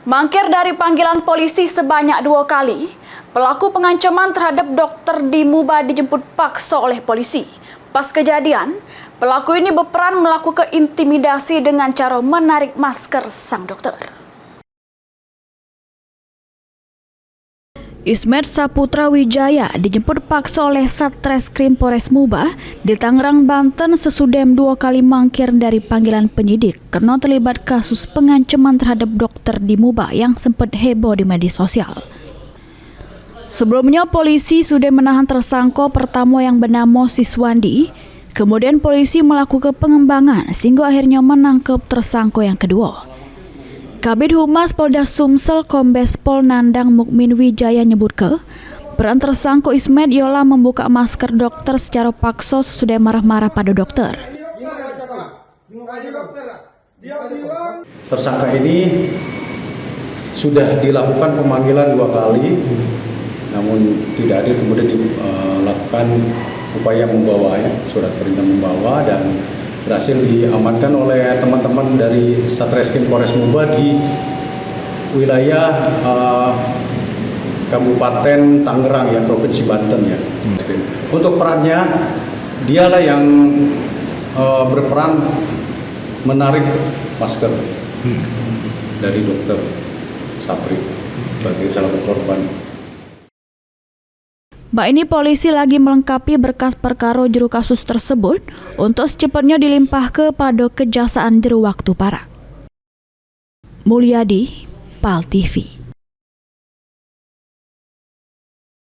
Mangkir dari panggilan polisi sebanyak 2 kali, pelaku pengancaman terhadap dokter di Muba dijemput paksa oleh polisi. Pas kejadian, pelaku ini berperan melakukan intimidasi dengan cara menarik masker sang dokter. Ismet Saputra Wijaya dijemput paksa oleh Satreskrim Polres Muba di Tangerang, Banten sesudah 2 kali mangkir dari panggilan penyidik karena terlibat kasus pengancaman terhadap dokter di Muba yang sempat heboh di media sosial. Sebelumnya polisi sudah menahan tersangka pertama yang bernama Siswandi, kemudian polisi melakukan pengembangan sehingga akhirnya menangkap tersangka yang kedua. Kabid Humas Polda Sumsel Kombes Pol Nandang Mukmin Wijaya nyebutkan, peran tersangka Ismet ialah membuka masker dokter secara paksa sesudah marah-marah pada dokter. Tersangka ini sudah dilakukan pemanggilan 2 kali, namun tidak adil, kemudian dilakukan upaya membawa surat perintah membawa dan berhasil diamankan oleh teman-teman dari Satreskrim Polres Muba di wilayah Kabupaten Tangerang ya, Provinsi Banten ya. Untuk perannya, dialah yang berperan menarik masker dari dokter Sapri sebagai salah satu korban. Ini polisi lagi melengkapi berkas perkara juru kasus tersebut untuk secepatnya dilimpah kepada Kejaksaan jero waktu para. Mulyadi, PAL TV.